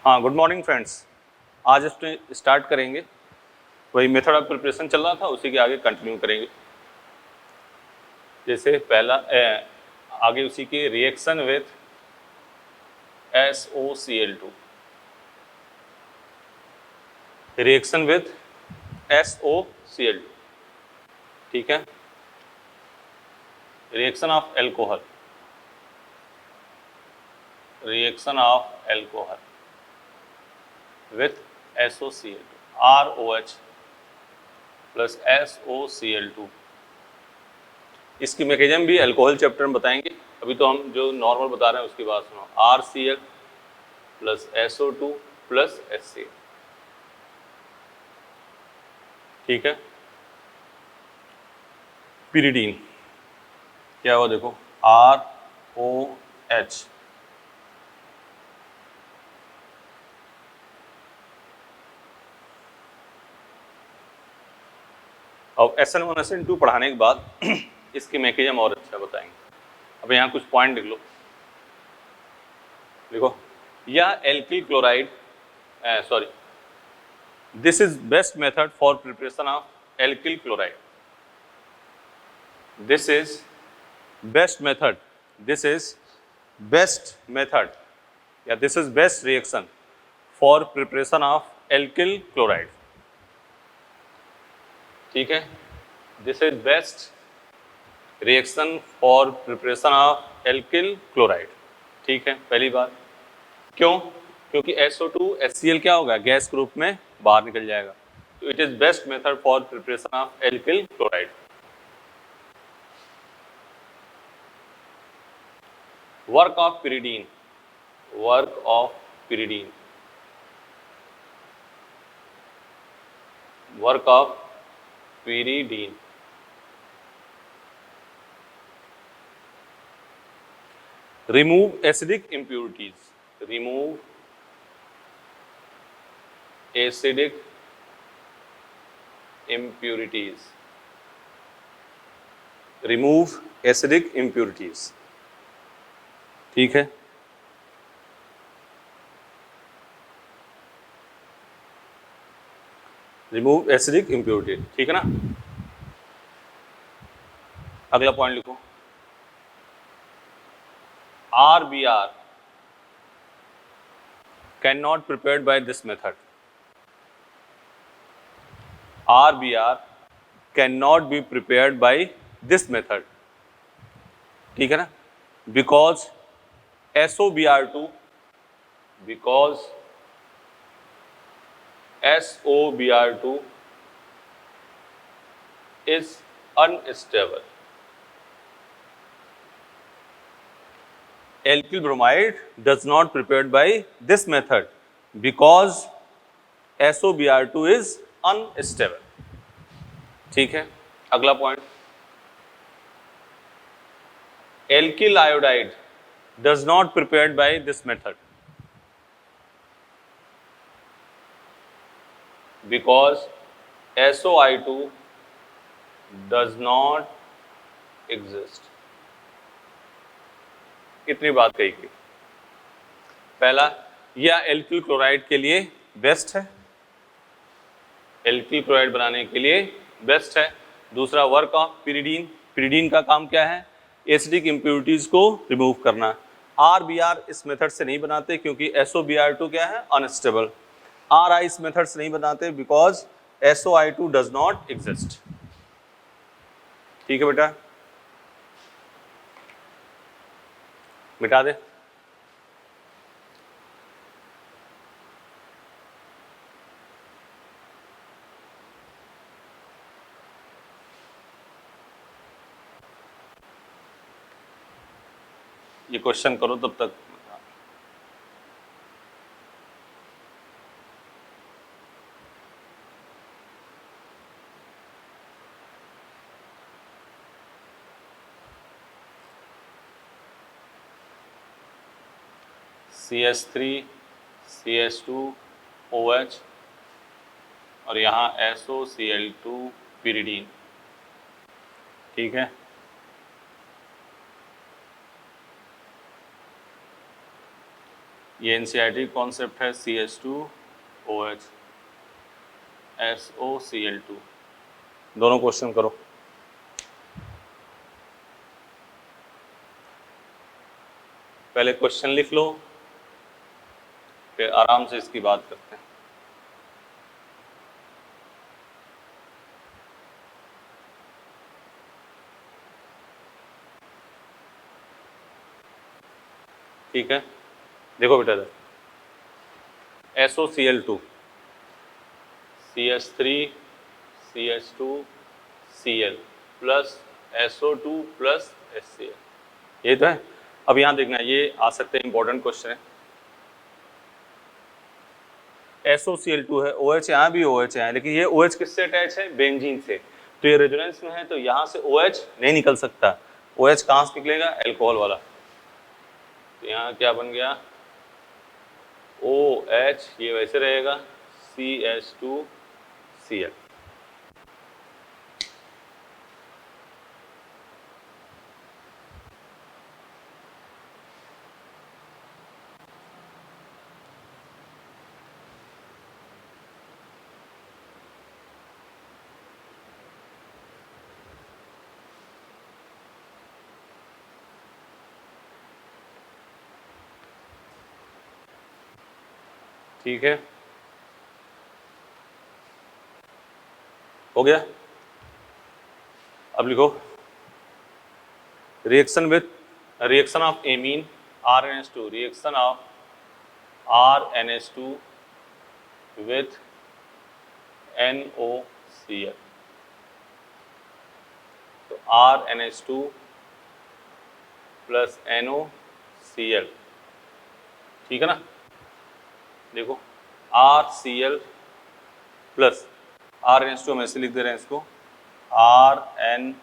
हाँ, good morning friends. आज इसमें स्टार्ट करेंगे, वही मेथड ऑफ प्रिपरेशन चल रहा था उसी के आगे कंटिन्यू करेंगे। जैसे पहला आगे उसी के reaction with SOCl2, reaction with SOCl2, ठीक है। Reaction of alcohol, reaction of alcohol with SOCl2, ROH plus SOCl2। इसकी मैकेनिज्म भी अल्कोहल चैप्टर में बताएंगे। अभी तो हम जो नॉर्मल बता रहे हैं उसकी बात सुनो। RCl plus SO2 plus HCl, ठीक है। पिरिडीन क्या हुआ देखो, ROH और SN1 SN2 पढ़ाने के बाद इसकी मैकेनिज्म और अच्छा बताएंगे। अब यहाँ कुछ पॉइंट लिख लो, देखो यह alkyl chloride sorry this is best method for preparation of alkyl chloride. This is best method, this is best method या this is best reaction for preparation of alkyl chloride, ठीक है। This is best reaction for preparation of alkyl chloride, ठीक है। पहली बात क्यों? क्योंकि SO2 HCl क्या होगा, गैस के रूप में बाहर निकल जाएगा। तो it is best method for preparation of alkyl chloride. Work of pyridine, work of pyridine, work of pyridine, remove acidic impurities, remove acidic impurities, remove acidic impurities, ठीक है। remove acidic impurities, ठीक है ना। अगला पॉइंट लिखो, RBR cannot prepared by this method, RBR cannot be prepared by this method, ठीक है ना। because SOBr2, because SOBr2 is unstable, alkyl bromide does not prepared by this method because SOBr2 is unstable, ठीक है। अगला point, alkyl iodide does not prepared by this method because SOI2 does not exist। इतनी बात कही गई। पहला, यह alkyl chloride के लिए बेस्ट है, एल्किल क्लोराइड बनाने के लिए बेस्ट है। दूसरा, वर्क ऑफ पिरिडीन, पिरिडीन का काम क्या है, एसिडिक इम्प्योरिटीज को रिमूव करना। RBR इस मेथड से नहीं बनाते क्योंकि SOBr2 क्या है, अनस्टेबल। RI इस मेथड से नहीं बनाते because SOI2 does not exist, ठीक है बेटा। मिटा दे। ये क्वेश्चन करो तब तक। CH3 CH2OH और यहाँ SOCl2 पिरिडीन, ठीक है। ये एनसीईआरटी कॉन्सेप्ट है CH2OH SOCl2। दोनों क्वेश्चन करो। पहले क्वेश्चन लिख लो, फिर आराम से इसकी बात करते हैं। ठीक है, देखो बेटा, SOCl2 CH3 CH2Cl plus SO2 plus HCl, ये तो है। अब यहाँ देखना, ये आ सकते हैं इंपॉर्टेंट क्वेश्चन है। SOCl2 है, OH यहाँ भी OH है, लेकिन ये OH किससे अटैच है? बेंजीन से। तो ये रेजोनेंस में है, तो यहाँ से OH नहीं निकल सकता। OH कहाँ से निकलेगा? एल्कोहल वाला। तो यहाँ क्या बन गया? OH, ये वैसे रहेगा CH2Cl। ठीक है, हो गया। अब लिखो, reaction of amine RNH2, reaction of RNH2 with NOCl। तो RNH2 प्लस NOCl, ठीक है ना। देखो RCl प्लस RNH2, हम ऐसे लिख दे रहे हैं इसको, RNHH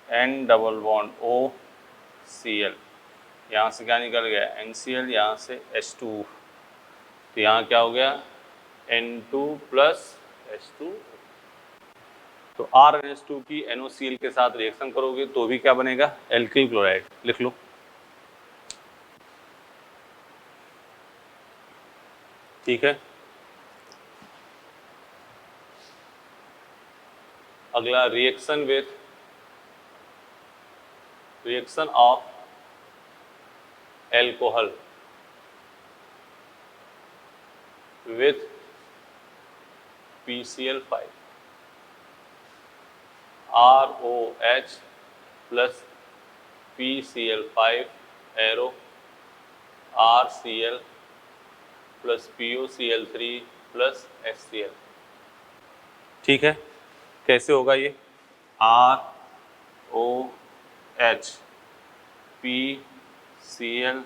N double bond OCl, यहाँ से क्या निकल गया? NCl, यहाँ से H2, तो यहाँ क्या हो गया? N2 plus H2। तो RNH2 की NOCl के साथ रिएक्शन करोगे तो भी क्या बनेगा? Alkyl chloride. लिख लो, ठीक है। अगला, reaction of alcohol with PCl5, ROH plus PCl5 arrow RCl plus POCl3 plus HCl। ठीक है, कैसे होगा ये? ROH PCl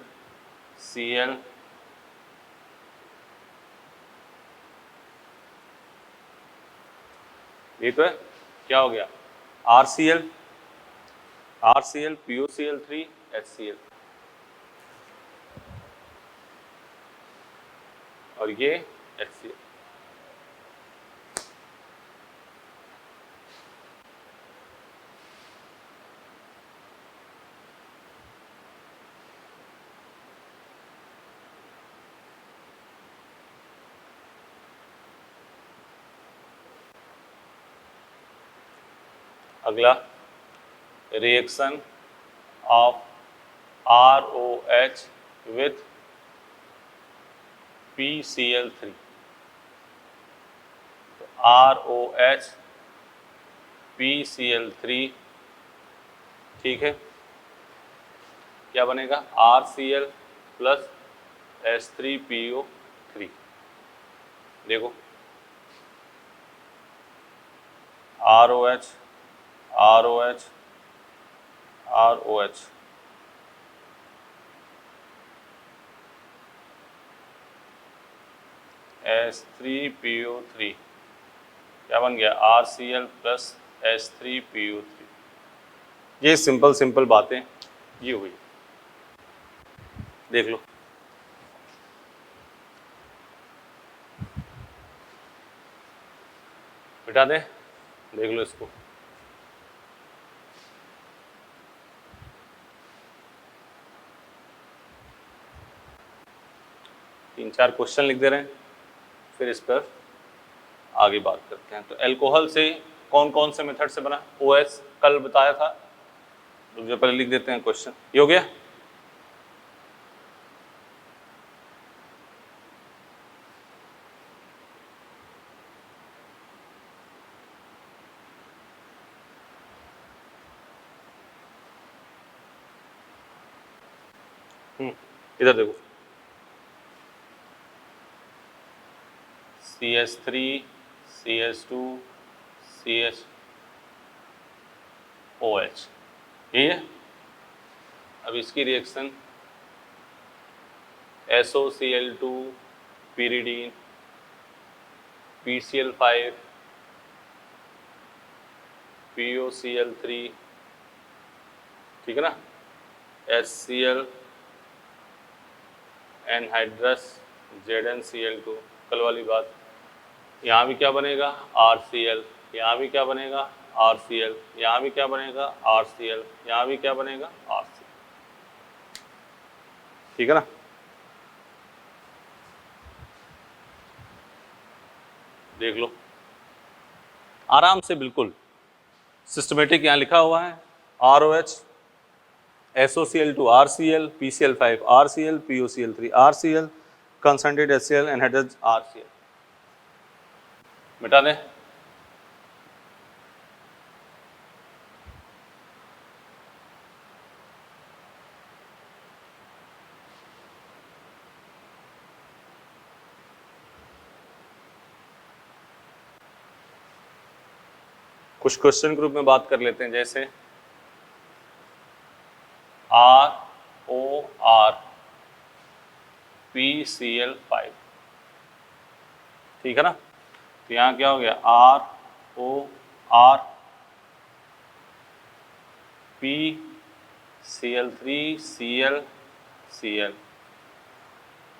Cl ये तो है। क्या हो गया? RCl POCl3 HCl, और ये HCl। अगला, reaction of ROH with PCl3, तो ROH PCl3, ठीक है। क्या बनेगा? RCl plus H3PO3। देखो, ROH ROH ROH, H3PO3, क्या बन गया? RCl plus H3PO3। ये सिंपल बातें ये हुई, देख लो। मिटा दे, देख लो इसको। 3-4 क्वेश्चन लिख दे रहे हैं, फिर इस पर आगे बात करते हैं। तो एल्कोहल से कौन कौन से मेथड से बना? OH कल बताया था, जो पहले लिख देते हैं क्वेश्चन। ये हो गया। इधर देखो, CH3 CH2 CHOH, यही है। अब इसकी reaction SOCl2 pyridine PCl5 POCl3, ठीक है ना, HCl एनहाइड्रस ZnCl2, कल वाली बात। यहाँ भी क्या बनेगा? RCl, यहाँ भी क्या बनेगा? RCl, यहाँ भी क्या बनेगा? RCl, यहाँ भी क्या बनेगा? RCl, ठीक है ना। देख लो आराम से, बिल्कुल सिस्टमेटिक यहाँ लिखा हुआ है। ROH SOCl2 RCl PCl5 RCl POCl3 RCl concentrated HCl anhydrous RCl, मिटा दें। कुछ क्वेश्चन ग्रुप में बात कर लेते हैं, जैसे ROR PCl5, ठीक है ना। तो यहाँ क्या हो गया? ROR PCl3 Cl,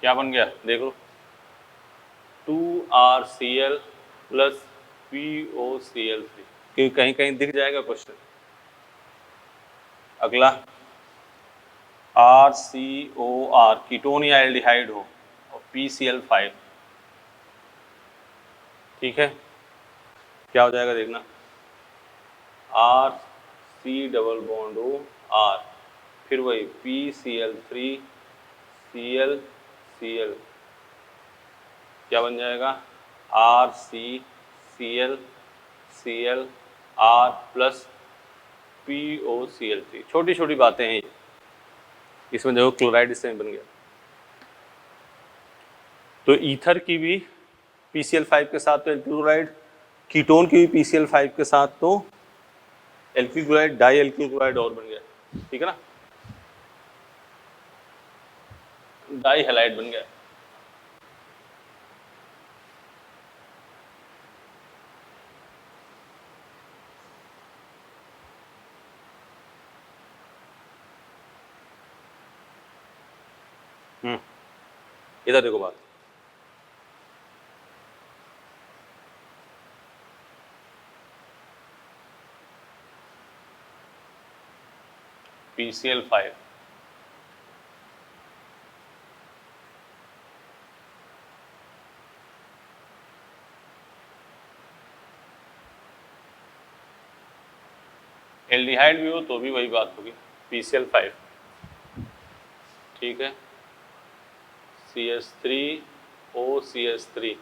क्या बन गया? देखो 2RCl प्लस POCl3, क्योंकि कहीं कहीं दिख जाएगा क्वेश्चन। अगला RCOR कीटोन या एल्डिहाइड हो, और PCl5, ठीक है। क्या हो जाएगा देखना, RC double bond O R, फिर वही PCl3 Cl, क्या बन जाएगा? RCCl R plus POCl3। छोटी छोटी बातें हैं ये, इसमें देखो क्लोराइड इससे बन गया। तो ईथर की भी PCl5 के साथ तो एल्किल क्लोराइड, कीटोन की भी PCl5 के साथ तो alkyl chloride, di alkyl chloride और बन गया, ठीक है ना, डाई हैलाइड बन गया। इधर देखो बात, PCl5 एल्डिहाइड भी हो तो भी वही बात होगी, PCl5, ठीक है। CH3OCH3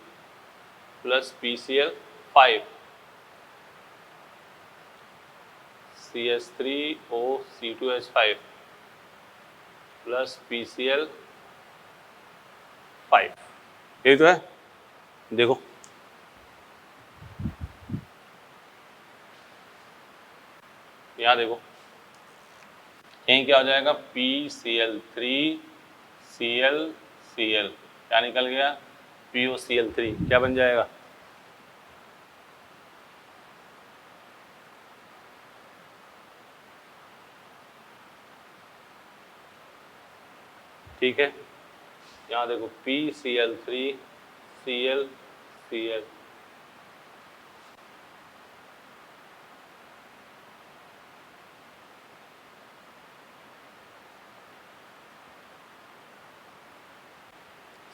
plus PCl5 CH3OC2H5 plus PCl5, ये तो है। देखो यहाँ देखो, यहीं क्या हो जाएगा? PCl3Cl, क्या निकल गया? POCl3, क्या बन जाएगा? ठीक है, यहाँ देखो PCl3Cl,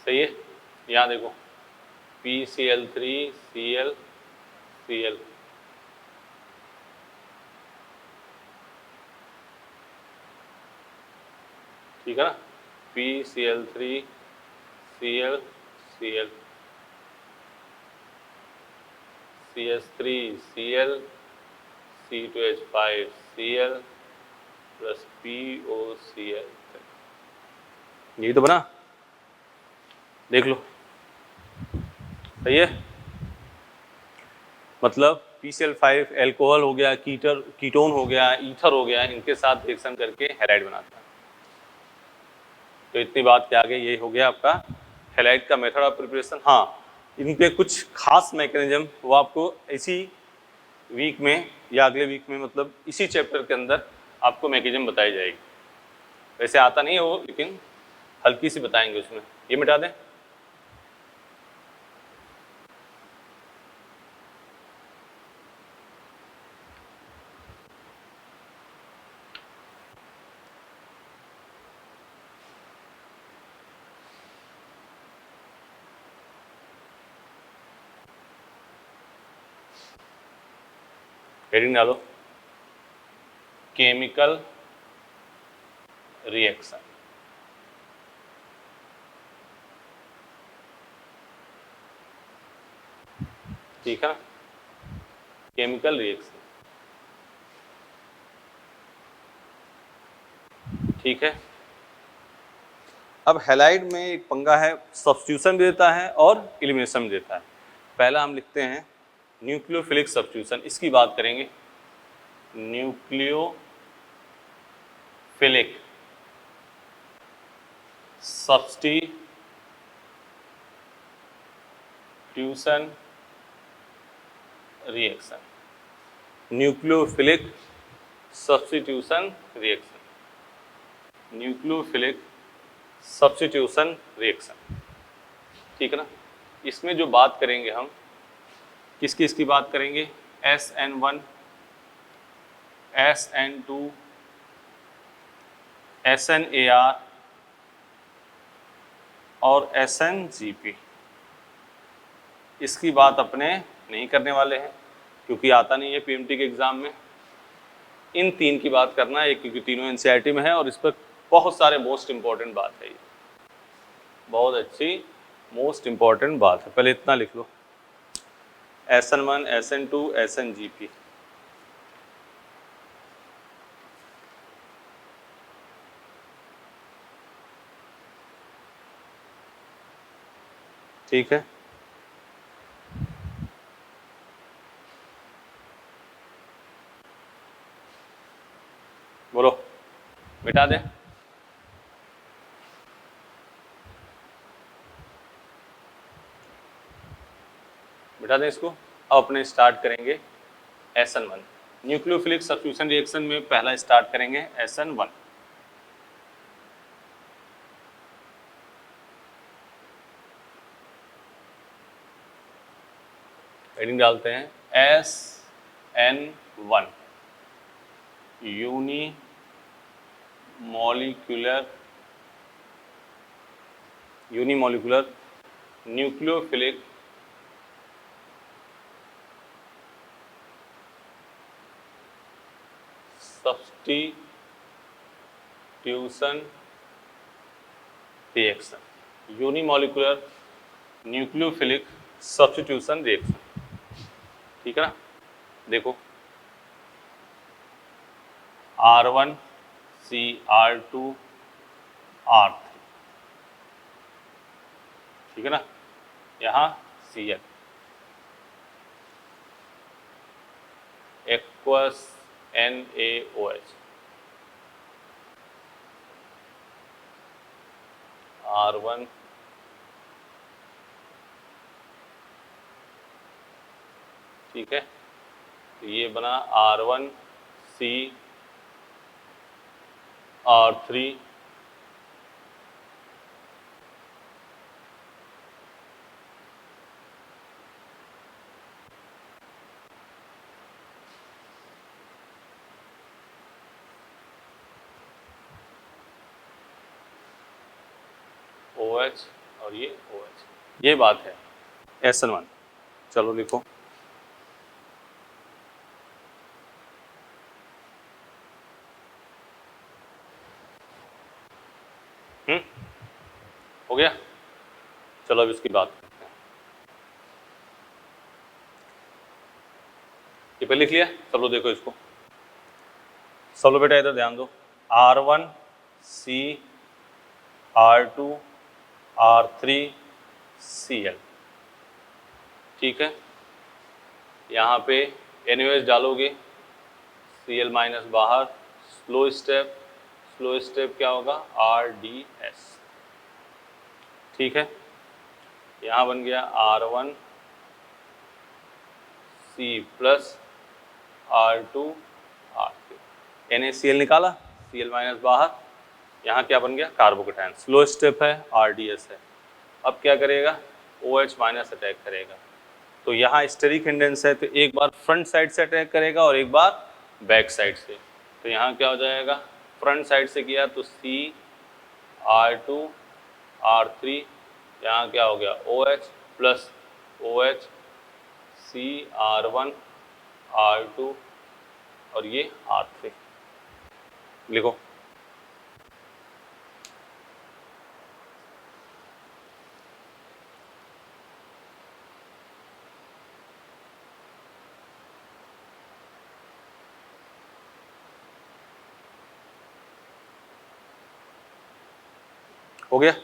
सही है। यहाँ देखो PCl3Cl ठीक है ना, PCl3Cl CH3Cl C2H5Cl plus POCl। यही तो बना, देख लो। सही है, मतलब PCl5 एल्कोहल हो गया, कीटोन हो गया, ईथर हो गया, इनके साथ रिएक्शन करके हैलाइड बनाता है। तो इतनी बात के आगे ये हो गया आपका हैलाइड का मेथड ऑफ प्रिपरेशन। हाँ, इनके कुछ खास मैकेनिज्म वो आपको इसी वीक में या अगले वीक में, मतलब इसी चैप्टर के अंदर आपको मैकेनिज्म बताई जाएगी। वैसे आता नहीं है वो, लेकिन हल्की सी बताएंगे उसमें। ये मिटा दें। हेडिंग डालो, केमिकल रिएक्शन। ठीक है ना, केमिकल रिएक्शन। ठीक है, अब हैलाइड में एक पंगा है, सब्स्टिट्यूशन भी देता है और एलिमिनेशन भी देता है। पहला हम लिखते हैं न्यूक्लियोफिलिक सब्स्टिट्यूशन, इसकी बात करेंगे। Nucleophilic substitution reaction, nucleophilic substitution reaction, nucleophilic substitution reaction. ठीक है ना, इसमें जो बात करेंगे हम, किसकी इसकी बात करेंगे, SN1 SN2 SNAR और SNGP। इसकी बात अपने नहीं करने वाले हैं क्योंकि आता नहीं है PMT के एग्जाम में। इन तीन की बात करना है क्योंकि तीनों NCERT में है और इस पर बहुत सारे मोस्ट इंपॉर्टेंट बात है। ये बहुत अच्छी मोस्ट इंपॉर्टेंट बात है। पहले इतना लिख लो, SN1 SN2 SNGP। ठीक है, बोलो, मिटा दें। मिटा दें इसको। अब अपने स्टार्ट करेंगे SN1 न्यूक्लियोफिलिक सब्स्टिट्यूशन रिएक्शन में। पहला स्टार्ट करेंगे SN1। हेडिंग डालते हैं SN1 unimolecular nucleophilic substitution reaction, unimolecular nucleophilic substitution reaction. ठीक है ना, देखो R1 CR2 R3। ठीक है ना, यहाँ Cl एक्वस NaOH, R1 ठीक है, तो ये बना R1 CR3 OH और ये OH। ये बात है SN1। चलो लिखो। हो गया। चलो अब इसकी बात करते हैं। ये पहले लिख लिया। सब लोग देखो इसको। सब लोग बेटा इधर ध्यान दो। R1 C R2 R3 Cl। ठीक है, यहाँ पे NaOH डालोगे, Cl माइनस बाहर, स्लो स्टेप क्या होगा RDS। ठीक है, यहाँ बन गया R1 C plus R2 R3। NaCl निकाला, Cl माइनस बाहर, यहाँ क्या बन गया कार्बोकेटायन। स्लो स्टेप है, RDS है। अब क्या करेगा, OH माइनस अटैक करेगा। तो यहाँ स्टेरिक हिंडेंस है, तो एक बार फ्रंट साइड से अटैक करेगा और एक बार बैक साइड से। तो यहाँ क्या हो जाएगा, फ्रंट साइड से किया तो C R2 R3, यहाँ क्या हो गया OH plus OH C R1 R2 और ये R3। लिखो। हो गया,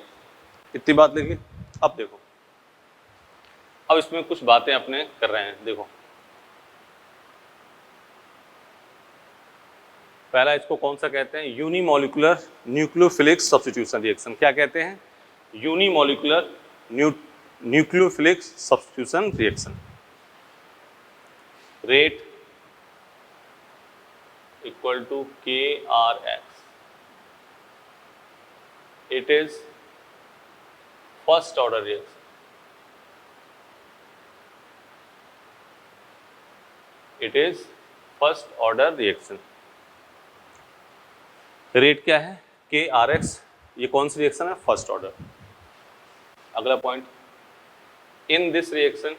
इतनी बात लिखी। अब देखो, अब इसमें कुछ बातें अपने कर रहे हैं। देखो, पहला इसको कौन सा कहते हैं, यूनिमोलिकुलर न्यूक्लियोफिलिक सब्स्टिट्यूशन रिएक्शन। क्या कहते हैं, unimolecular nucleophilic substitution reaction. Rate equal to KRX। it is first order reaction। it is first order reaction। Rate क्या है KRX, ये कौन सी रिएक्शन है, फर्स्ट ऑर्डर। अगला पॉइंट, इन दिस रिएक्शन,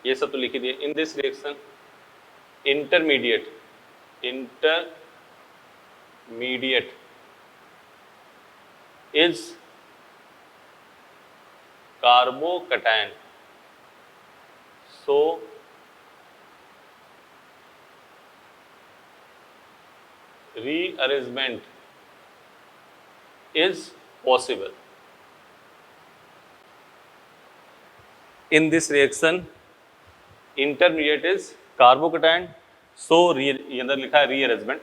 ये सब तो लिख ही दिए। इन this reaction intermediate is carbocation, so rearrangement is possible। in this reaction intermediate is carbocation, so ये अंदर लिखा है rearrangement।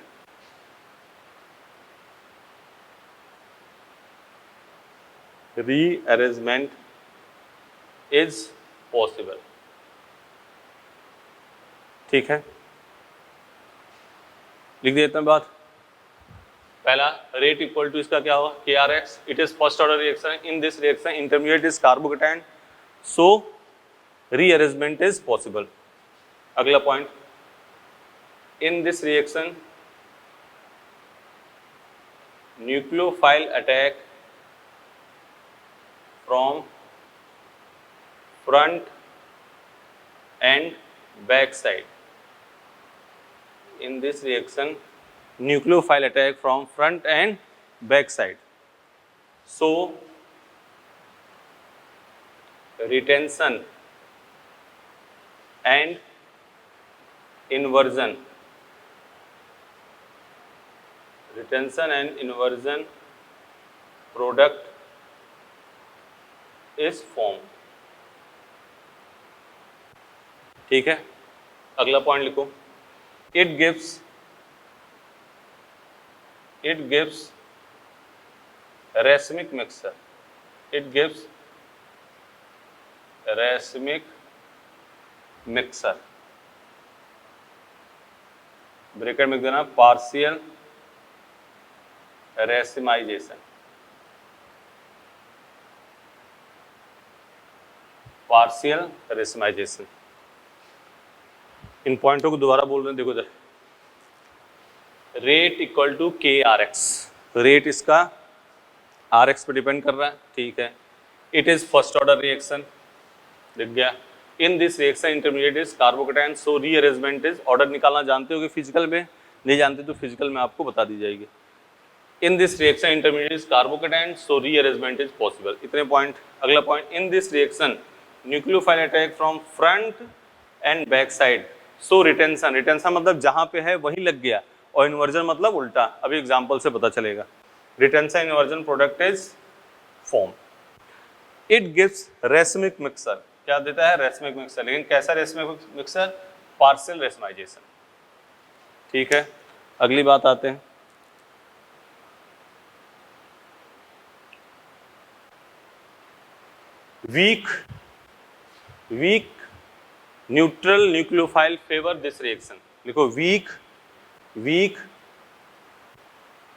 rearrangement is possible। ठीक है, लिख देते हैं बात। पहला, रेट इक्वल टू इसका क्या होगा KRX। It is first order reaction. In this reaction intermediate is carbocation, so rearrangement is possible. अगला point, in this reaction nucleophile attack from front and back side। in this reaction nucleophile attack from front and back side, so retention and inversion product is formed। ठीक है, अगला point लिखो। it gives racemic mixture। it gives racemic mixture। Bracket में देना partial racemization. Partial racemization. इन पॉइंटों को दोबारा बोल रहे हैं, देखो जरा। Rate equal to KRX। Rate इसका आर एक्स पे डिपेंड कर रहा है, ठीक है। It is first order reaction, दिख गया। In this reaction intermediate is carbocation, so rearrangement is, order निकालना जानते हो कि फिजिकल में, नहीं जानते तो फिजिकल में आपको बता दी जाएगी। इन this reaction intermediate is carbocation, so rearrangement is possible, इतने पॉइंट। अगला point, in this reaction nucleophile attack from front and back side, so retention, retention मतलब जहां पे है वहीं लग गया, और इन्वर्जन मतलब उल्टा, अभी एग्जांपल से पता चलेगा। Retention inversion product is form. It gives racemic mixer, क्या देता है? रेसमिक मिक्सर, लेकिन कैसा रेसमिक मिक्सर? पार्शियल रेसमाइजेशन, ठीक है। अगली बात आते हैं, weak neutral nucleophile favour this reaction, लिखो weak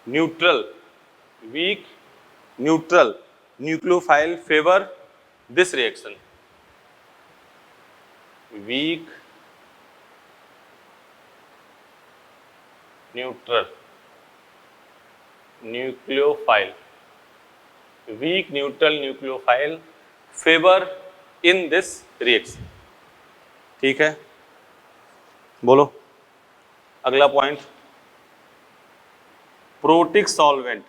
neutral nucleophile favour this reaction. Weak neutral nucleophile favour in this reaction, ठीक है। बोलो अगला point, protic solvent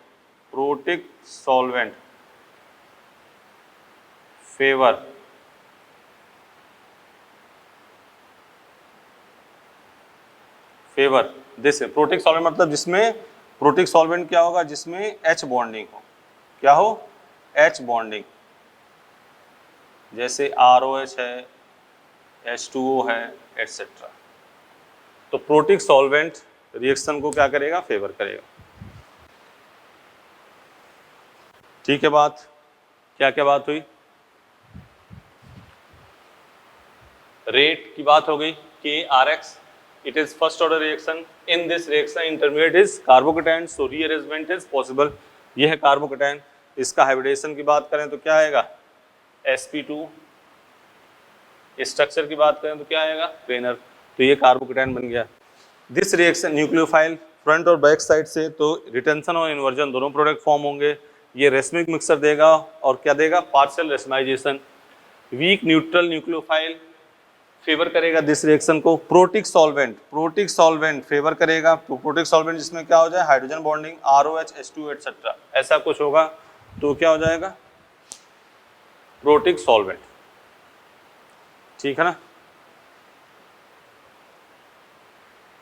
favour this, protic solvent मतलब जिसमें, प्रोटिक सॉल्वेंट क्या होगा? जिसमें H बॉन्डिंग हो, क्या हो? H बॉन्डिंग, जैसे ROH है, H2O है, एटसेट्रा। तो प्रोटिक सॉल्वेंट रिएक्शन को क्या करेगा? फेवर करेगा, ठीक है। बात क्या क्या बात हुई? रेट की बात हो गई, KRX, it is first order reaction, in this reaction intermediate is carbocation, so rearrangement is possible, ये है कार्बोकेटायन। इसका हाइब्रिडेशन की बात करें तो क्या आएगा? sp2। स्ट्रक्चर की बात करें तो क्या आएगा? क्रेनर, तो ये कार्बोकेटायन बन गया। दिस रिएक्शन न्यूक्लियोफाइल फ्रंट और बैक साइड से, तो रिटेंशन और इन्वर्जन दोनों प्रोडक्ट फॉर्म होंगे। ये रेसमिक मिक्सर देगा और क्या देगा? Partial racemisation. Weak neutral nucleophile favour करेगा दिस रिएक्शन को। प्रोटिक सॉल्वेंट फेवर करेगा, प्रोटिक सॉल्वेंट जिसमें क्या हो जाए? Hydrogen bonding, ROH, H2 etcetera, ऐसा कुछ होगा तो क्या हो जाएगा? प्रोटिक सॉल्वेंट, ठीक है ना।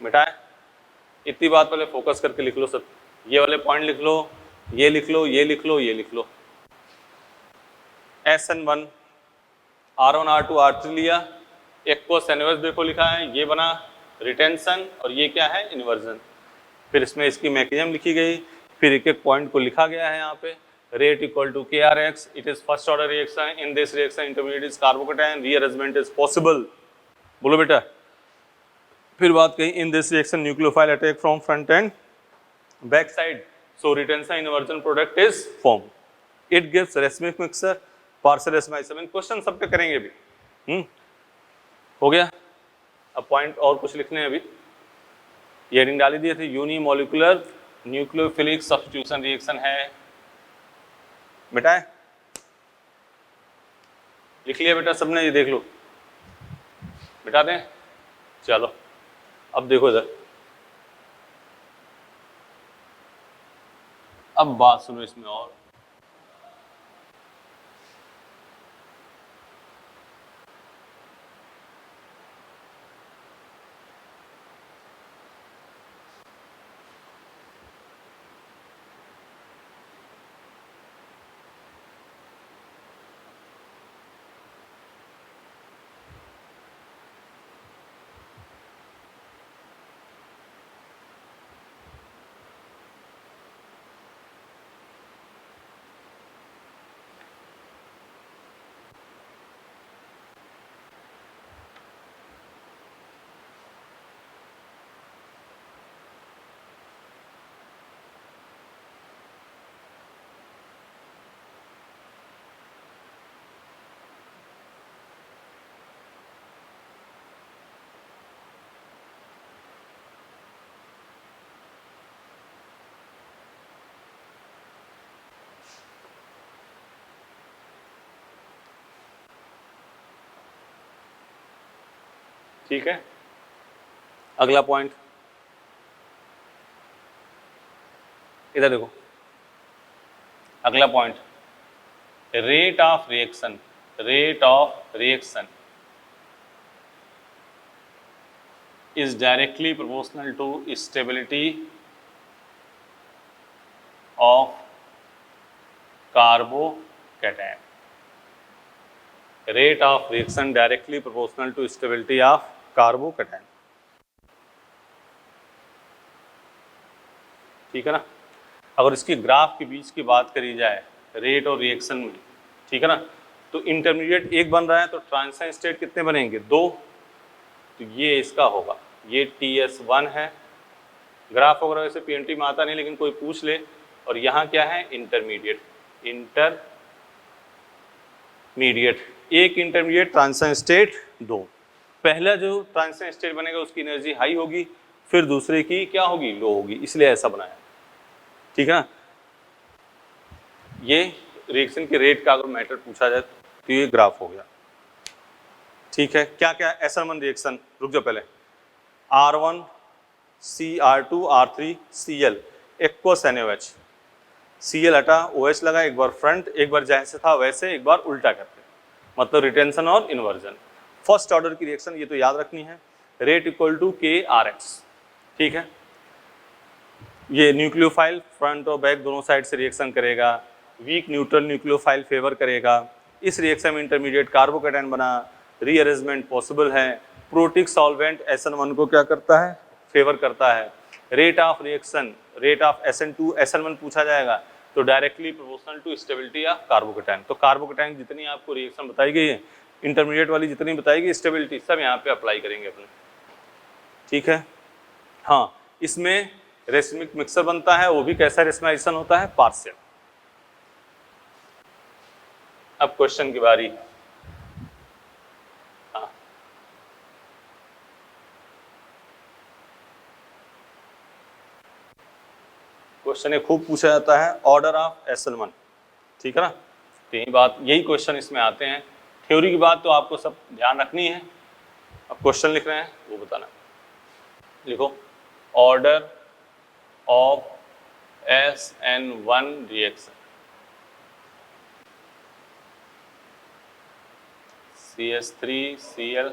मिटाए, इतनी बात पहले फोकस करके लिख लो सब, ये वाले पॉइंट लिख लो, ये लिख लो, ये लिख लो, ये लिख लो। SN1 R1 R2 R3 लिया, एक्वस एनवस देखो लिखा है, ये बना रिटेंशन और ये क्या है? इन्वर्जन। फिर इसमें इसकी मैकेनिज्म लिखी गई, फिर एक एक पॉइंट को लिखा गया है यहाँ पे। Rate equal to KRX, it is first order reaction, in this reaction intermediate is carbocation, rearrangement is possible. बोलो बेटा। फिर बात कही, in this reaction nucleophile attack from front and back side, so retention inversion product is form. It gives racemic mixer, partial racemisation. Question सब पे करेंगे अभी। हो गया। अब पॉइंट और कुछ लिखने हैं अभी, ये हेडिंग डाली दिए थे, यूनिमोलिकुलर न्यूक्लियोफिलिक सब्स्टिट्यूशन रिएक्शन है, बेटा लिख लिया बेटा सबने? ये देख लो, बिठा दें। चलो अब देखो इधर, अब बात सुनो इसमें और। ठीक है, अगला पॉइंट इधर देखो, अगला point, rate of reaction, rate of reaction is directly proportional to stability of carbocation. Rate of reaction directly proportional to stability of carbocation. ठीक है ना। अगर इसकी ग्राफ के बीच की बात करी जाए रेट और रिएक्शन में, ठीक है ना, तो इंटरमीडिएट एक बन रहा है तो ट्रांजिशन स्टेट कितने बनेंगे, 2, तो ये इसका होगा, ये TS1 है। ग्राफ वगैरह वैसे PNT में आता नहीं लेकिन कोई पूछ ले। और यहाँ क्या है, इंटरमीडिएट, इंटरमीडिएट, एक इंटरमीडिएट ट्रांजिशन स्टेट 2। पहला जो ट्रांजिशन स्टेट बनेगा उसकी एनर्जी हाई होगी, फिर दूसरे की क्या होगी, लो होगी, इसलिए ऐसा बनाया, ठीक है ना। ये रिएक्शन के रेट का अगर मैटर पूछा जाए तो ये ग्राफ हो गया, ठीक है। क्या क्या SN1 रिएक्शन, रुक जाओ पहले, R1 CR2 R3 Cl aqueous NaOH, Cl हटा OH लगा, एक बार फ्रंट, एक बार जैसे था वैसे, एक बार उल्टा करते, मतलब रिटेंशन और इन्वर्जन। फर्स्ट ऑर्डर की रिएक्शन ये तो याद रखनी है, रेट इक्वल टू KRX, ठीक है। ये न्यूक्लियोफाइल फ्रंट और बैक दोनों साइड से रिएक्शन करेगा, वीक न्यूट्रल न्यूक्लियोफाइल फेवर करेगा। इस रिएक्शन में इंटरमीडिएट कार्बोकेटायन बना, रीअरेंजमेंट पॉसिबल है। प्रोटिक सॉल्वेंट SN1 को क्या करता है, फेवर करता है। Rate of reaction, rate of SN2 SN1 पूछा जाएगा तो directly proportional to stability of carbocation. तो कार्बोकेटायन जितनी आपको रिएक्शन बताई गई है, इंटरमीडिएट वाली जितनी बताई गई स्टेबिलिटी, सब यहाँ पे अप्लाई करेंगे अपने, ठीक है। हाँ, इसमें रेसमिक मिक्सर बनता है, वो भी कैसा रेसमाइजेशन होता है, पार्शियल। अब क्वेश्चन की बारी। हाँ, क्वेश्चन ये खूब पूछा जाता है, ऑर्डर ऑफ SN1, ठीक है ना। तो यही बात, यही क्वेश्चन इसमें आते हैं। थ्योरी की बात तो आपको सब ध्यान रखनी है। अब क्वेश्चन लिख रहे हैं वो बताना, लिखो, order of SN1 reaction, CH3Cl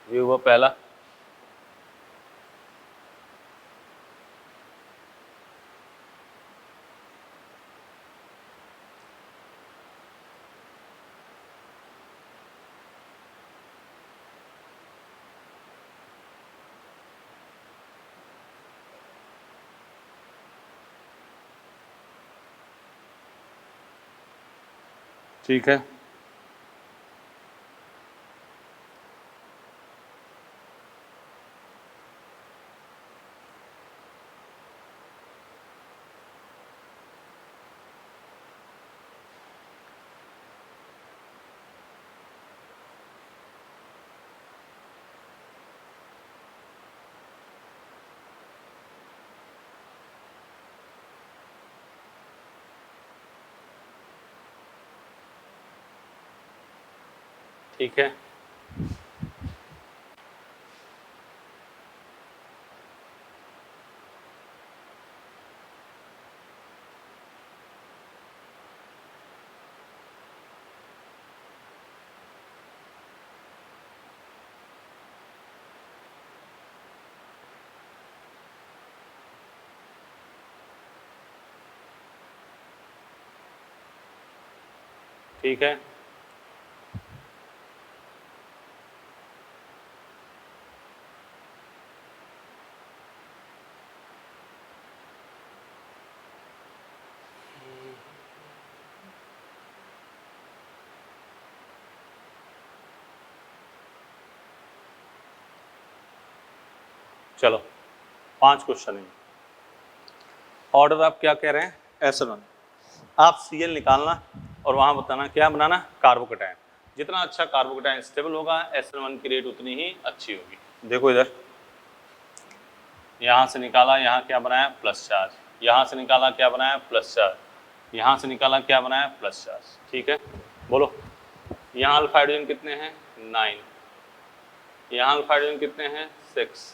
ये हुआ पहला। ठीक है, ठीक है, ठीक है, चलो 5 क्वेश्चन है। ऑर्डर आप क्या कह रहे हैं, SN1, आप Cl निकालना और वहां बताना क्या बनाना, कार्बोकेटायन। जितना अच्छा कार्बोकेटाइन स्टेबल होगा SN1 की रेट उतनी ही अच्छी होगी। देखो इधर यहाँ से निकाला, यहाँ क्या बनाया प्लस चार्ज, यहाँ से निकाला क्या बनाया प्लस चार्ज, यहाँ से निकाला क्या बनाया प्लस चार्ज। ठीक है, बोलो यहाँ अल्फा हाइड्रोजन कितने हैं 9, यहाँ अल्फा हाइड्रोजन कितने हैं 6,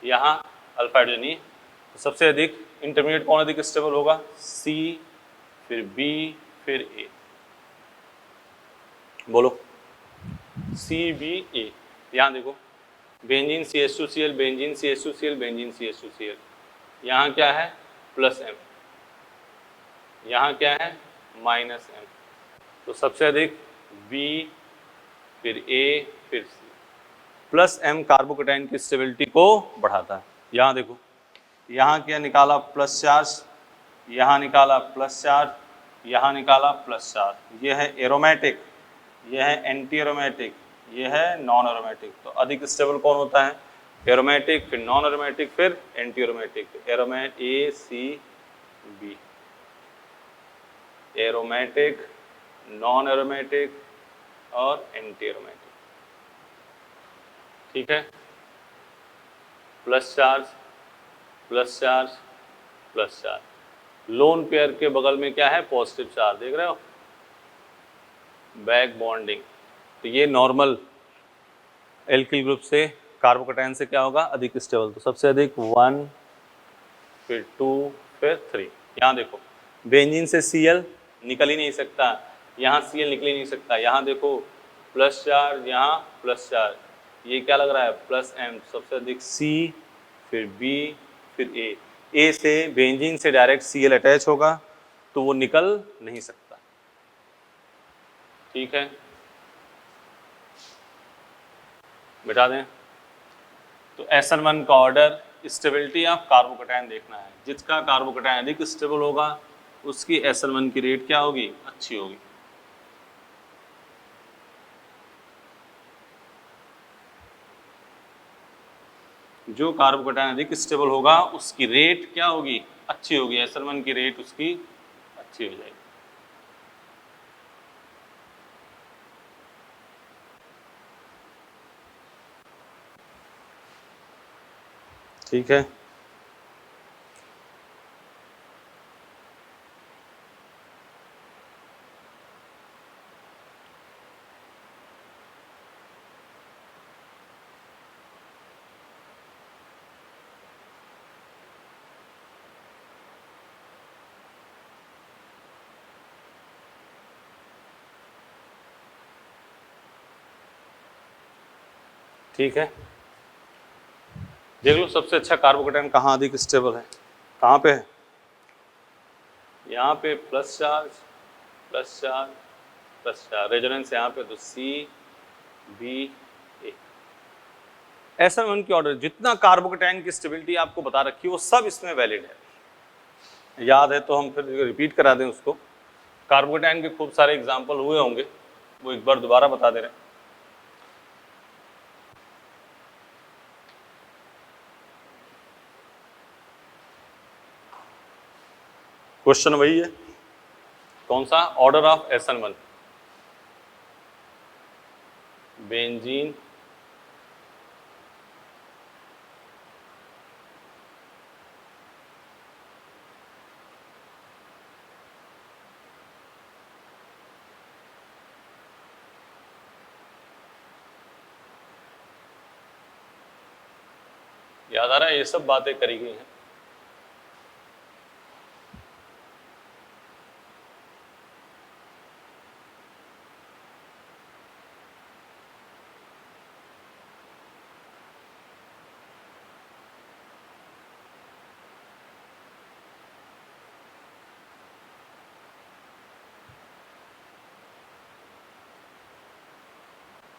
यहाँ अल्फा हाइड्रोजन ही। तो सबसे अधिक इंटरमीडिएट कौन अधिक स्टेबल होगा C, फिर B, फिर A। बोलो CBA। यहाँ देखो benzene CH2Cl, benzene CH2Cl, benzene CH2Cl, यहाँ क्या है प्लस M, यहाँ क्या है माइनस M। तो सबसे अधिक B, फिर A, फिर C। प्लस M कार्बोकेटाइन की स्टेबिलिटी को बढ़ाता है। यहाँ देखो यहाँ क्या निकाला प्लस चार्ज, यहाँ निकाला प्लस चार्ज, यहाँ निकाला प्लस चार्ज। ये है एरोमेटिक, यह है एंटी एरोमेटिक, यह है नॉन एरोमेटिक। तो अधिक स्टेबल कौन होता है एरोमेटिक, फिर नॉन एरोमेटिक, फिर anti aromatic. Aromatic ACB, aromatic, non aromatic और एंटी एरोमेटिक। ठीक है, plus charge plus charge plus charge. Lone pair के बगल में क्या है पॉजिटिव चार्ज, देख रहे हो बैक बॉन्डिंग। तो ये नॉर्मल एल्किल ग्रुप से कार्बोकेटाइन से क्या होगा अधिक स्टेबल। तो सबसे अधिक 1, फिर 2, फिर 3। यहाँ देखो बेंजीन से Cl निकल ही नहीं सकता, यहाँ Cl निकल ही नहीं सकता। यहाँ देखो प्लस चार्ज, यहाँ प्लस चार्ज, ये क्या लग रहा है प्लस M। सबसे अधिक C, फिर B, फिर A। A से बेंजीन से डायरेक्ट Cl अटैच होगा तो वो निकल नहीं सकता। ठीक है, बिठा दें। तो SN1 का ऑर्डर स्टेबिलिटी ऑफ कार्बोकेटाइन देखना है। जिसका कार्बोकेटाइन अधिक स्टेबल होगा उसकी SN1 की रेट क्या होगी अच्छी होगी। जो कार्बोकेटाइन अधिक स्टेबल होगा उसकी रेट क्या होगी अच्छी होगी, SN1 की रेट उसकी अच्छी हो जाएगी। ठीक है, ठीक है, देख लो सबसे अच्छा कार्बोकेटाइन कहाँ अधिक स्टेबल है, कहाँ पे है। यहाँ पे plus charge plus charge plus charge, resonance यहाँ पे। तो CBA। SN1 की ऑर्डर जितना कार्बोकेटाइन की स्टेबिलिटी आपको बता रखी है वो सब इसमें वैलिड है। याद है तो हम फिर रिपीट करा दें उसको। कार्बोकेटाइन के खूब सारे एग्जाम्पल हुए होंगे, वो एक बार दोबारा बता दे रहे हैं। क्वेश्चन वही है, कौन सा ऑर्डर ऑफ SN1, बेंजीन, याद आ रहा है ये सब बातें करी गई हैं।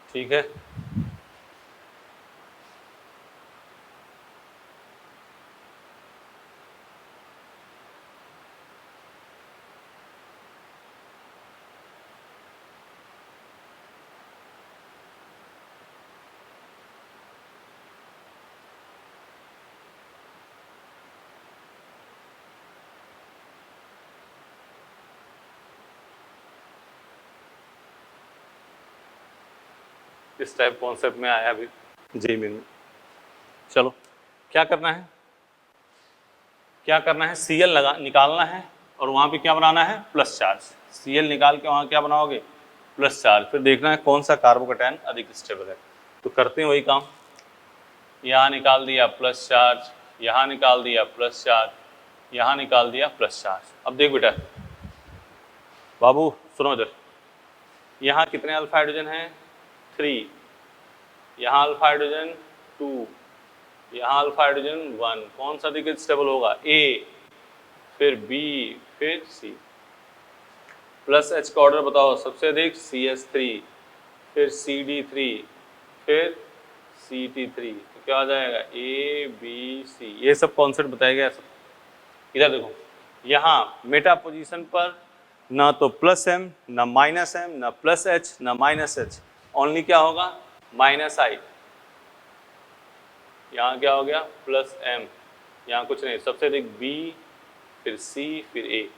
ठीक है, इस टाइप कॉन्सेप्ट में आया अभी जेईई में। चलो क्या करना है, क्या करना है, Cl लगा निकालना है और वहाँ पे क्या बनाना है, प्लस चार्ज। Cl निकाल के वहाँ क्या बनाओगे, प्लस चार्ज। फिर देखना है कौन सा कार्बोकैटायन अधिक स्टेबल है। तो करते हैं वही काम, यहाँ निकाल दिया प्लस चार्ज, यहाँ निकाल दिया प्लस चार्ज, यहाँ निकाल दिया प्लस चार्ज। अब देख बेटा बाबू सुनो इधर, यहाँ कितने अल्फा हाइड्रोजन हैं, 3, यहाँ अल्फा हाइड्रोजन 2, यहाँ अल्फा हाइड्रोजन 1। कौन सा अधिक स्टेबल होगा, ए, फिर बी, फिर सी। प्लस एच का ऑर्डर बताओ, सबसे अधिक CH3, फिर CD3, फिर CT3। तो क्या आ जाएगा, A B C। ये सब कॉन्सेप्ट बताया गया सब। इधर देखो, यहाँ मेटा पोजीशन पर ना तो प्लस एम, ना माइनस एम, ना प्लस एच, ना माइनस एच, ओनली क्या होगा, माइनस आई। यहाँ क्या हो गया, प्लस एम, यहाँ कुछ नहीं, सबसे अधिक बी, फिर सी, फिर ए।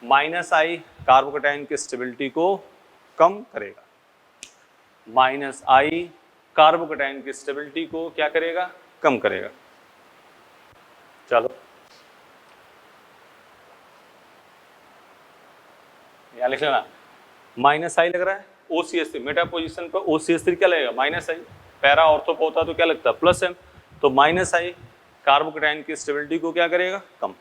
माइनस आई कार्बोकैटायन की स्टेबिलिटी को कम करेगा, माइनस आई कार्बोकैटायन की स्टेबिलिटी को क्या करेगा, कम करेगा। चलो यहाँ लिख लेना, माइनस आई लग रहा है, OCH3 मेटा पोजीशन पर OCH3 क्या लगेगा, माइनस आई। पैरा ऑर्थो पर होता तो क्या लगता है, प्लस एम। तो माइनस आई कार्बोकैटायन की स्टेबिलिटी को क्या करेगा, कम।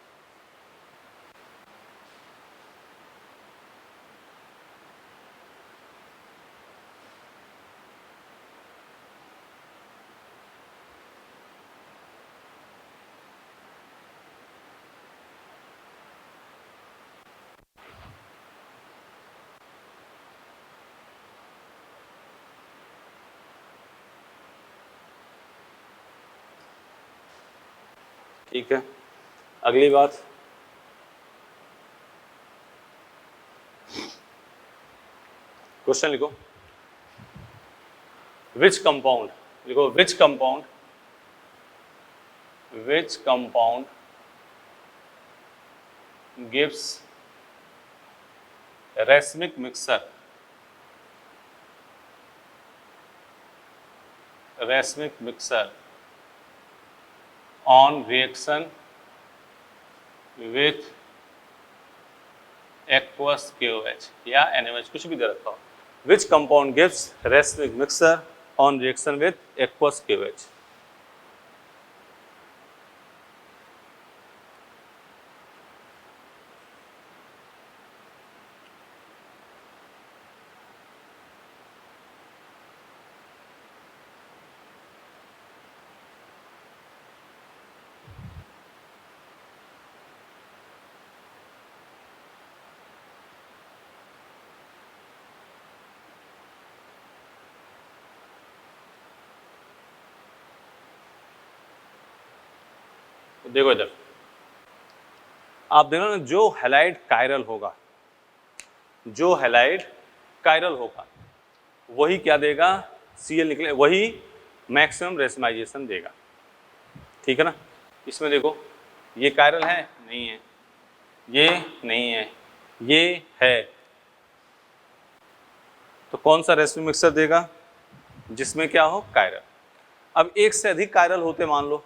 ठीक है, अगली बात, क्वेश्चन लिखो, विच कंपाउंड, लिखो which compound gives racemic mixture on reaction with aqueous KOH या NaOH, कुछ भी दे रखा हो। Which compound gives racemic mixture on reaction with aqueous KOH? देखो इधर आप देखो ना, जो हैलाइड कायरल होगा, जो हैलाइड कायरल होगा वही क्या देगा, Cl निकले, वही मैक्सिमम रेसमाइजेशन देगा। ठीक है ना, इसमें देखो ये कायरल है, नहीं है, ये नहीं है, ये है, तो कौन सा रेसमिक मिक्सर देगा, जिसमें क्या हो, कायरल। अब एक से अधिक कायरल होते मान लो,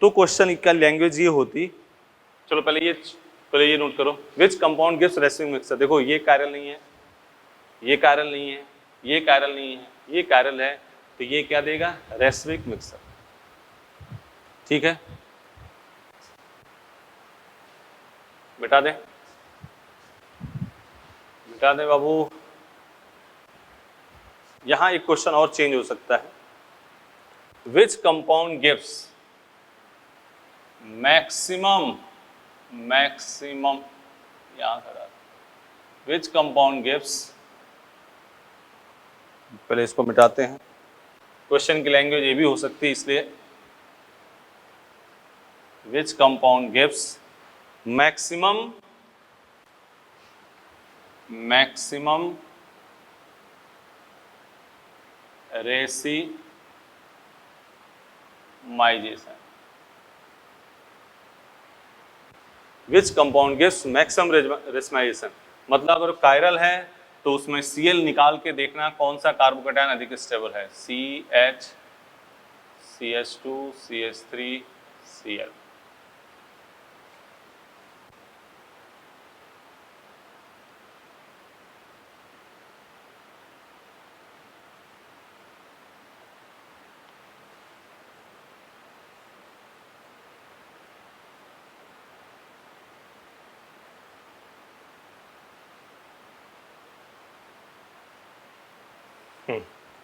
तो क्वेश्चन का लैंग्वेज ये होती, चलो पहले ये नोट करो, विच कंपाउंड गिव्स रेसमिक मिक्सर। देखो ये कायरल नहीं है, ये कायरल नहीं है, ये कायरल नहीं है, ये कायरल है, तो ये क्या देगा, रेसमिक मिक्सर। ठीक है, मिटा दें, मिटा दें बाबू। यहां एक क्वेश्चन और चेंज हो सकता है, विच कंपाउंड गिव्स मैक्सिमम यहां करा, विच कंपाउंड गिव्स, पहले इसको मिटाते हैं, क्वेश्चन की लैंग्वेज ये भी हो सकती है, इसलिए विच कंपाउंड गिव्स मैक्सिमम रेसिमाइजेशन, विच कंपाउंड गिव्स मैक्सिमम रेसिमाइजेशन। मतलब अगर कायरल है तो उसमें Cl निकाल के देखना कौन सा कार्बोकेटायन अधिक स्टेबल है, CH, CH2, CH3, Cl।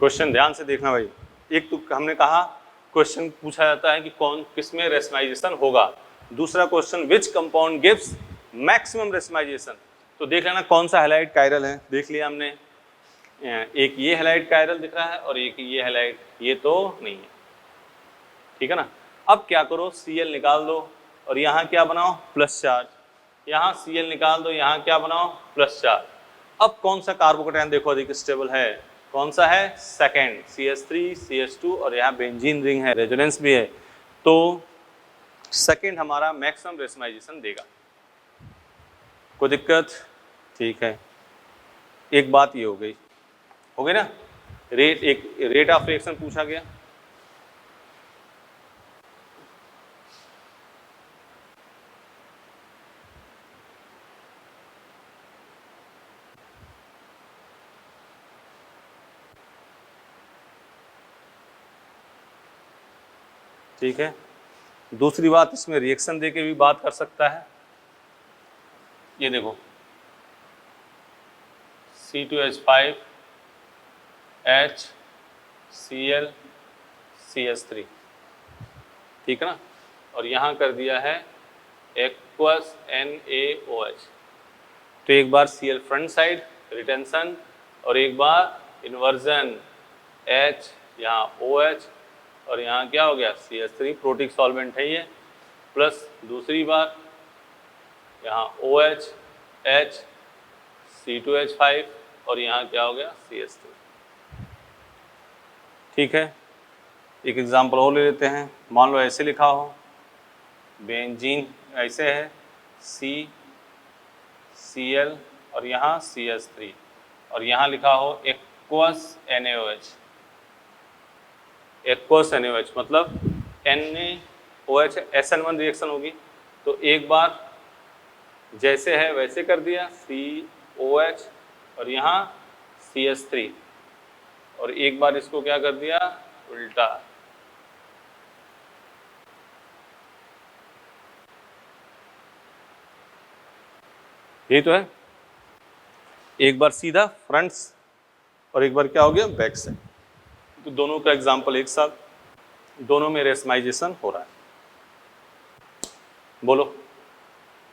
Question ध्यान से देखना भाई। एक तो हमने कहा क्वेश्चन पूछा जाता है कि कौन किसमें रेशमाइजेशन होगा। दूसरा question which compound gives maximum racemization. तो देख लेना कौन सा हैलाइड कायरल है। देख लिया हमने, एक ये हैलाइड कायरल दिख रहा है और एक ये हैलाइड, ये तो नहीं है, ठीक है ना। अब क्या करो, Cl निकाल दो और यहाँ क्या बनाओ, प्लस चार्ज। यहाँ Cl निकाल दो, यहाँ क्या बनाओ, प्लस चार्ज। अब कौन सा कार्बोकेटायन देखो अधिक स्टेबल है, कौन सा है, सेकेंड, CH3, CH2 और यहाँ बेंजीन रिंग है, रेजोनेंस भी है, तो सेकेंड हमारा मैक्सिमम रेशमाइजेशन देगा। कोई दिक्कत, ठीक है। एक बात ये हो गई ना, रेट ऑफ रिएक्शन पूछा गया। ठीक है, दूसरी बात इसमें रिएक्शन देके भी बात कर सकता है। ये देखो C2H5 HCl CH3, ठीक है ना, और यहाँ कर दिया है एक्वस NaOH। तो एक बार Cl फ्रंट साइड रिटेंशन और एक बार इन्वर्जन, H यहाँ OH और यहाँ क्या हो गया, CH3 प्रोटिक सॉल्वेंट है ये, प्लस दूसरी बार यहाँ OH H C2H5 और यहाँ क्या हो गया, CH3। ठीक है, एक एग्जांपल और ले लेते हैं। मान लो ऐसे लिखा हो, बेंजीन ऐसे है, CCl और यहाँ CH3 और यहाँ लिखा हो एक्वस NaOH। एक्वस NaOH मतलब NaOH SN1 रिएक्शन होगी, तो एक बार जैसे है वैसे कर दिया, COH और यहाँ CH3 और एक बार इसको क्या कर दिया, उल्टा। यही तो है, एक बार सीधा फ्रंट और एक बार क्या हो गया, बैक से। तो दोनों का एग्जांपल एक साथ, दोनों में रेशमाइजेशन हो रहा है। बोलो,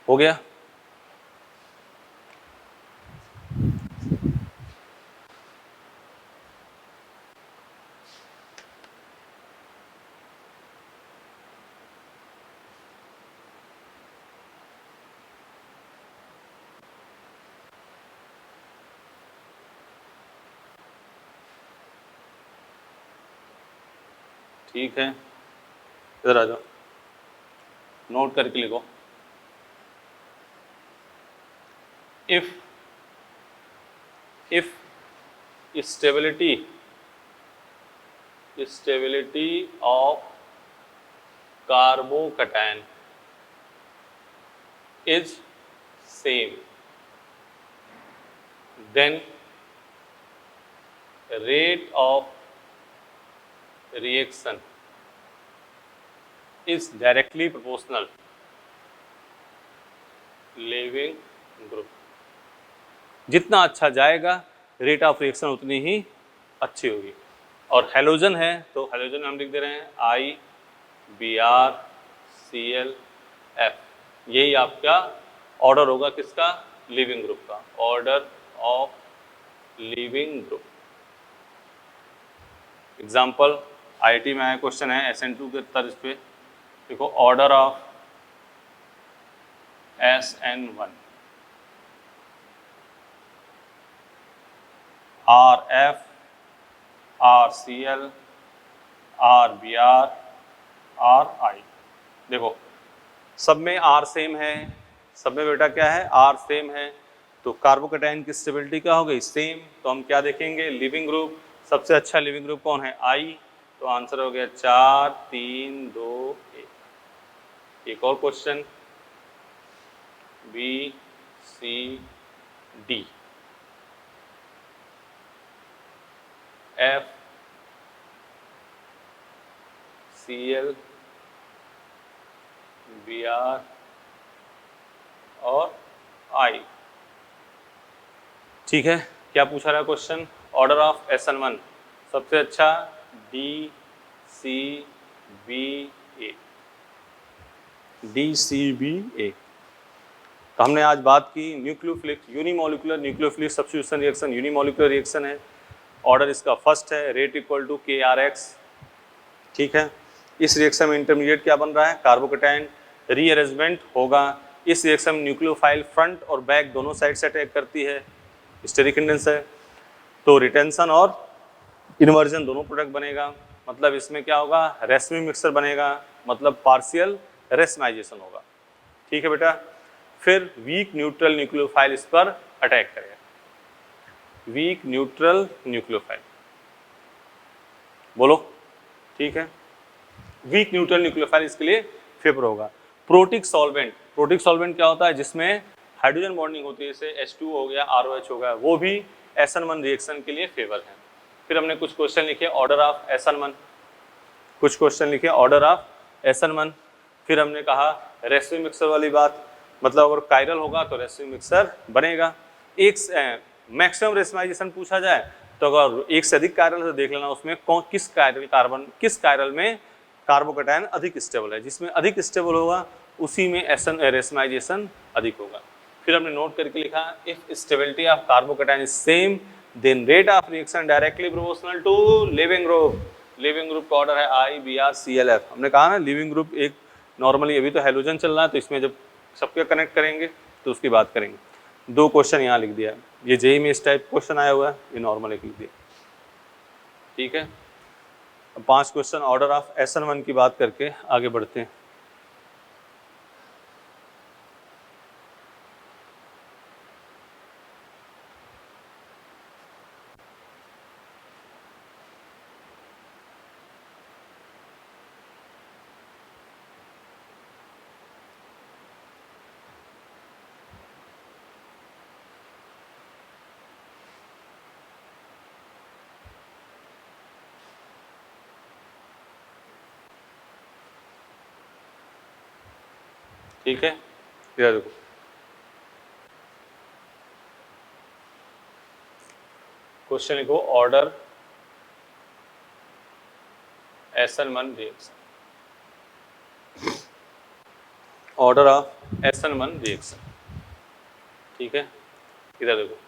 हो गया। ठीक है, इधर आ जाओ, नोट करके लिखो। if stability of carbocation is same, then rate of reaction is directly proportional leaving group। जितना अच्छा जाएगा रेट ऑफ रिएक्शन उतनी ही अच्छी होगी। और हैलोजन है तो हैलोजन में हम लिख दे रहे हैं IBrClF। यही आपका ऑर्डर होगा किसका, लिविंग ग्रुप का, order of leaving group. Example IIT में आया क्वेश्चन है SN2 के तर्ज पे, देखो order of SN1 RF RCl RBr RI। देखो सब में R सेम है, सब में बेटा क्या है, R सेम है, तो कार्बोकेटाइन की स्टेबिलिटी क्या हो गई, सेम। तो हम क्या देखेंगे, लिविंग ग्रुप, सबसे अच्छा लिविंग ग्रुप कौन है, आई। तो आंसर हो गया 4 3 2 1। एक और क्वेश्चन, B C D, F C L B R और आई। ठीक है, क्या पूछा रहा है क्वेश्चन, ऑर्डर ऑफ SN1 सबसे अच्छा डी सी बी ए, डी सी बी ए। तो हमने आज बात की nucleophilic unimolecular nucleophilic substitution reaction, unimolecular reaction है, ऑर्डर इसका फर्स्ट है, रेट इक्वल टू KRX। ठीक है, इस रिएक्शन में इंटरमीडिएट क्या बन रहा है, कार्बोकेटाइन रीअरेंजमेंट होगा। इस रिएक्शन में न्यूक्लियोफाइल फ्रंट और बैक दोनों साइड से अटैक करती है, स्टेरिक इंडेंस है। तो रिटेंशन और इन्वर्जन दोनों प्रोडक्ट बनेगा, मतलब इसमें क्या होगा, रेशमी मिक्सर बनेगा, मतलब पार्शियल रेशमाइजेशन होगा। ठीक है बेटा, फिर वीक न्यूट्रल न्यूक्लियोफाइल इस पर अटैक करेगा, वीक न्यूट्रल न्यूक्लियोफाइल, बोलो। ठीक है, वीक न्यूट्रल न्यूक्लियोफाइल इसके लिए फेवर होगा। प्रोटिक सॉल्वेंट, प्रोटिक सॉल्वेंट क्या होता है, जिसमें हाइड्रोजन बॉन्डिंग होती है, जैसे H2 हो गया, ROH हो गया, वो भी SN1 रिएक्शन के लिए फेवर है। फिर हमने कुछ क्वेश्चन लिखे ऑर्डर ऑफ SN1, कुछ क्वेश्चन लिखे ऑर्डर ऑफ SN1। फिर हमने कहा रेसिड्यू मिक्सर वाली बात, मतलब अगर कायरल होगा तो रेसिड्यू मिक्सर बनेगा। एक मैक्सिमम रेशमाइजेशन पूछा जाए तो अगर एक से अधिक कायरल है तो देख लेना उसमें कौन किस कायरल में कार्बोकेटाइन अधिक स्टेबल है, जिसमें अधिक स्टेबल होगा उसी में रेशमाइजेशन अधिक होगा। फिर हमने नोट करके लिखा if stability of carbocation is same then rate of reaction directly proportional to leaving group. Leaving group का ऑर्डर है IBR CLF। हमने कहा ना लिविंग ग्रुप एक नॉर्मली, अभी तो हैलोजन चल रहा है तो इसमें जब सबके कनेक्ट करेंगे तो उसकी बात करेंगे। 2 क्वेश्चन यहाँ लिख दिया है, ये जेई में इस टाइप क्वेश्चन आया हुआ है, ये नॉर्मल एक लिख दिया। ठीक है, अब 5 क्वेश्चन ऑर्डर ऑफ SN1 की बात करके आगे बढ़ते हैं। ठीक है, इधर देखो, क्वेश्चन लिखो order SN1 reaction, order of SN1 reaction. ठीक है, इधर देखो,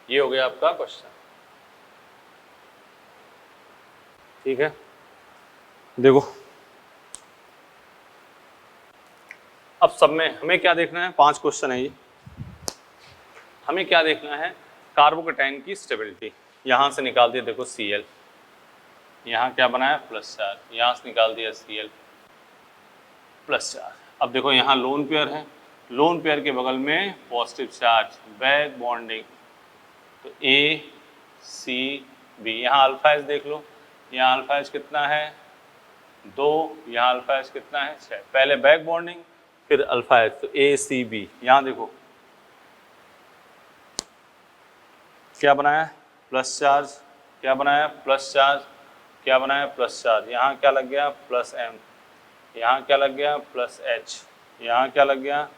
ये हो गया आपका क्वेश्चन। ठीक है, देखो अब सब में हमें क्या देखना है, 5 क्वेश्चन है ये। हमें क्या देखना है, कार्बोकेटाइन की स्टेबिलिटी। यहां से निकाल दिया देखो Cl, यहाँ क्या बनाया प्लस चार्ज, यहाँ से निकाल दिया Cl प्लस चार्ज। अब देखो यहाँ लोन पेयर है, लोन पेयर के बगल में पॉजिटिव चार्ज, बैक बॉन्डिंग, तो ACB। यहाँ अल्फा एच देख लो, यहाँ अल्फा एच कितना है 2, यहाँ अल्फा एच कितना है 6। पहले बैक बॉन्डिंग फिर अल्फा एच, तो ACB। यहाँ देखो क्या बनाया प्लस चार्ज, क्या बनाया प्लस चार्ज, क्या बनाया प्लस चार्ज। यहाँ क्या लग गया प्लस M, यहाँ क्या लग गया प्लस H, यहाँ क्या लग गया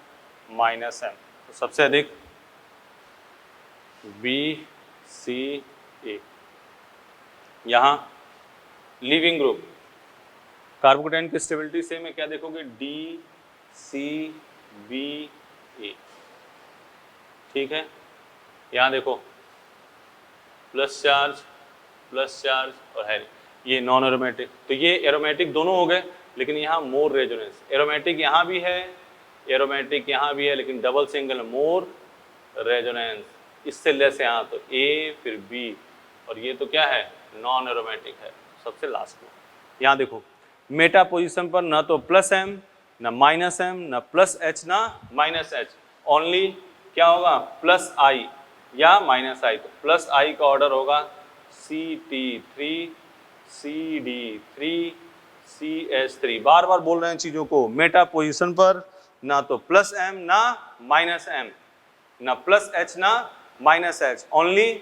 माइनस M। तो सबसे अधिक BCA। यहाँ लीविंग ग्रुप कार्बोकेटाइन की स्टेबिलिटी से में क्या देखोगे DCBA। ठीक है, यहाँ देखो प्लस चार्ज और है ये नॉन एरोमेटिक, तो ये एरोमेटिक दोनों हो गए, लेकिन यहाँ मोर रेजोनेंस। एरोमेटिक यहाँ भी है, एरोमेटिक यहाँ भी है, लेकिन डबल सिंगल मोर रेजोनेंस, इससे लेस यहाँ तो A फिर B, और ये तो क्या है नॉन एरोमेटिक है सबसे लास्ट में। यहाँ देखो मेटा पोजीशन पर ना तो प्लस M ना माइनस M ना प्लस H ना माइनस H, ओनली क्या होगा प्लस I या माइनस I। तो प्लस I का ऑर्डर होगा CT3 CD3 CH3। बार बार बोल रहे हैं चीजों को, मेटा पोजीशन पर ना तो प्लस M ना माइनस M ना प्लस H ना minus H, only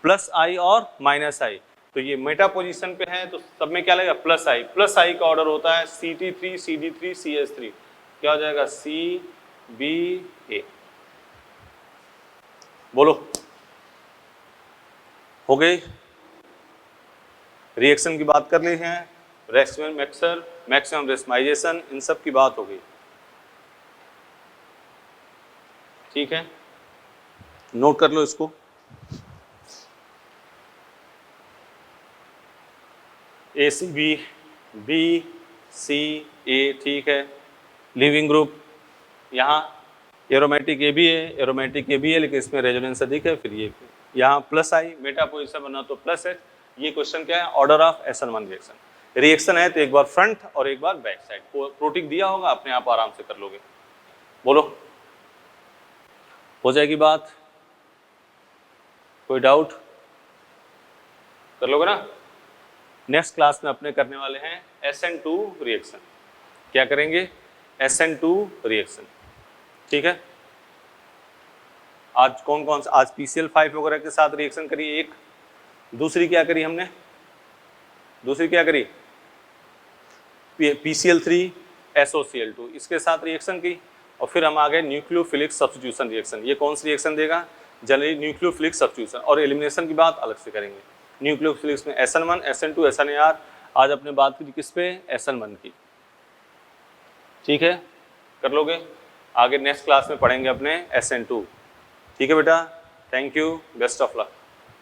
plus I और माइनस I। तो ये मेटा पोजीशन पे है तो सब में क्या लगेगा प्लस I। प्लस I का ऑर्डर होता है CT3 CD3 CH3, क्या हो जाएगा CBA। बोलो हो गई। रिएक्शन की बात कर ली है, रेक्सवेल मिक्सर, मैक्सिमम रेस्माइजेशन, इन सब की बात हो गई। ठीक है, नोट कर लो इसको। ACB BCA। ठीक है, लिविंग ग्रुप यहाँ एरोमेटिक ए भी है, एरोमेटिक ए भी है, लेकिन इसमें रेजोनेंस अधिक है। फिर ये यहाँ प्लस I, मेटा पोजीशन बना तो प्लस H। ये क्वेश्चन क्या है order of SN1 reaction. Reaction है तो एक बार फ्रंट और एक बार बैक साइड, प्रोटिक दिया होगा अपने आप आराम से कर लोगे। बोलो हो जाएगी बात, कोई डाउट कर लोगे ना। नेक्स्ट क्लास में अपने करने वाले हैं SN2 रिएक्शन। क्या करेंगे SN2 रिएक्शन। ठीक है, आज कौन कौन सा, आज PCl5 वगैरह के साथ रिएक्शन करी एक, दूसरी क्या करी हमने, दूसरी क्या करी PCl3 SOCl2 इसके साथ रिएक्शन की, और फिर हम आ गए न्यूक्लियोफिलिक सब्स्टिट्यूशन रिएक्शन। ये कौन सी रिएक्शन देगा जनरली न्यूक्लियोफिलिक सब्स्टिट्यूशन, और एलिमिनेशन की बात अलग से करेंगे। न्यूक्लियोफिलिक्स में SN1 SN2 SNAR, आज अपने बात की किस पे SN1 की। ठीक है, कर लोगे, आगे नेक्स्ट क्लास में पढ़ेंगे अपने SN2। ठीक है बेटा, thank you, best of luck.